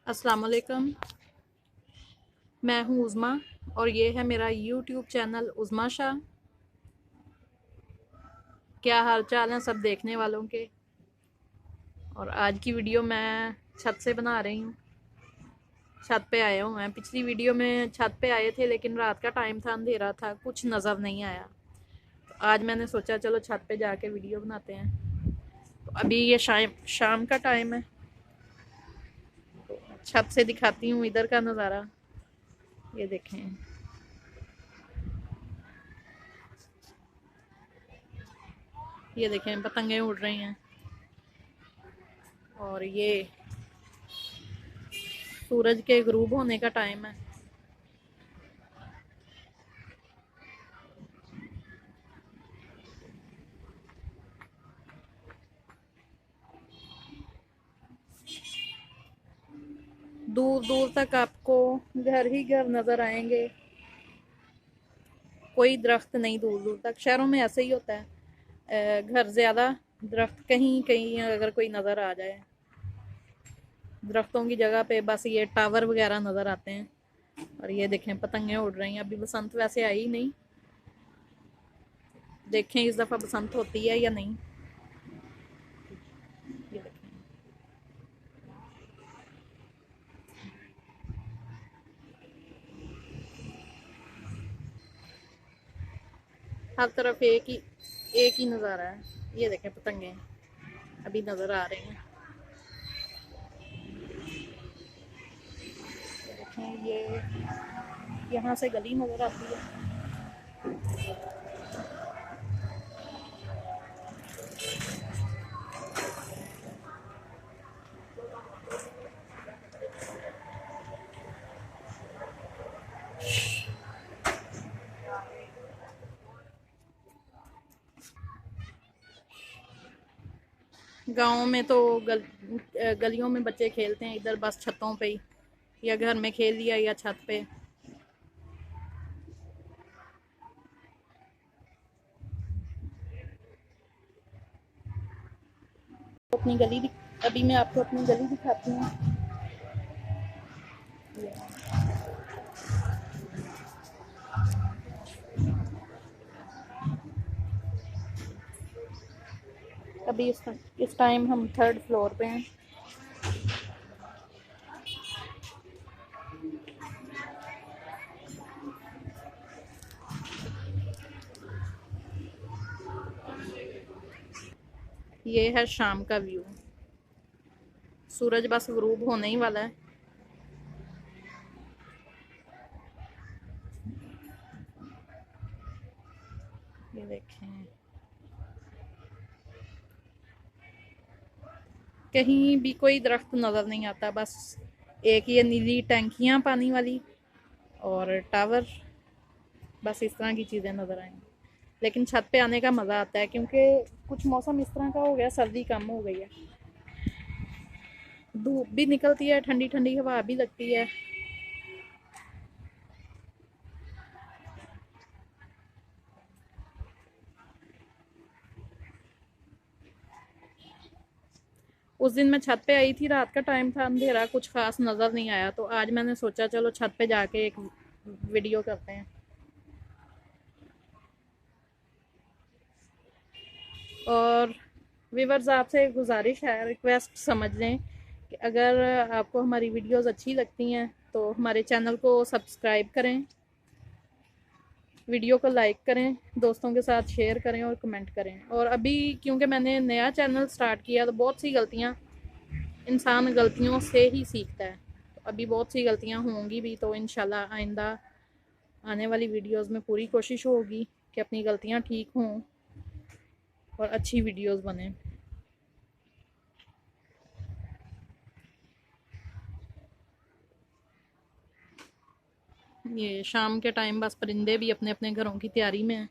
अस्सलाम वालेकुम। मैं हूँ उज़मा और ये है मेरा यूट्यूब चैनल उज़मा शाह। क्या हाल चाल हैं सब देखने वालों के। और आज की वीडियो मैं छत से बना रही हूँ। छत पे आए हुए हैं। पिछली वीडियो में छत पे आए थे लेकिन रात का टाइम था, अंधेरा था, कुछ नज़र नहीं आया। तो आज मैंने सोचा चलो छत पे जाके वीडियो बनाते हैं। तो अभी ये शाम का टाइम है, तो छत से दिखाती हूँ इधर का नज़ारा। ये देखें, ये देखें पतंगे उड़ रही हैं। और ये सूरज के गुरूब होने का टाइम है। दूर दूर तक आपको घर ही घर नजर आएंगे, कोई दरख्त नहीं दूर दूर तक। शहरों में ऐसे ही होता है, घर ज्यादा, दरख्त कहीं कहीं अगर कोई नजर आ जाए। दरख्तों की जगह पे बस ये टावर वगैरह नजर आते हैं। और ये देखें पतंगे उड़ रही हैं। अभी बसंत वैसे आई नहीं, देखें इस दफा बसंत होती है या नहीं। ये देखें, हर तरफ एक ही नज़ारा है। ये देखें पतंगे अभी नजर आ रही हैं। देखें ये यहाँ से गली नजर आती है। गाँव में तो गलियों में बच्चे खेलते हैं, इधर बस छतों पे ही, या घर में खेल लिया या छत पे। अपनी अभी मैं आपको अपनी गली दिखाती हूँ। अभी इस टाइम हम थर्ड फ्लोर पे हैं। ये है शाम का व्यू। सूरज बस गुरूब होने ही वाला है। ये देखें, कहीं भी कोई दरख्त नजर नहीं आता, बस एक ये नीली टैंकियां पानी वाली और टावर, बस इस तरह की चीजें नजर आएंगी। लेकिन छत पे आने का मजा आता है क्योंकि कुछ मौसम इस तरह का हो गया, सर्दी कम हो गई है, धूप भी निकलती है, ठंडी ठंडी हवा भी लगती है। उस दिन मैं छत पे आई थी, रात का टाइम था, अंधेरा, कुछ खास नजर नहीं आया। तो आज मैंने सोचा चलो छत पे जाके एक वीडियो करते हैं। और व्यूअर्स आपसे गुजारिश है, रिक्वेस्ट समझ लें कि अगर आपको हमारी वीडियोस अच्छी लगती हैं तो हमारे चैनल को सब्सक्राइब करें, वीडियो को लाइक करें, दोस्तों के साथ शेयर करें और कमेंट करें। और अभी क्योंकि मैंने नया चैनल स्टार्ट किया तो बहुत सी गलतियां, इंसान गलतियों से ही सीखता है। तो अभी बहुत सी गलतियां होंगी भी, तो इंशाल्लाह आइंदा आने वाली वीडियोस में पूरी कोशिश होगी कि अपनी गलतियां ठीक हों और अच्छी वीडियोस बने। ये शाम के टाइम बस परिंदे भी अपने अपने घरों की तैयारी में हैं।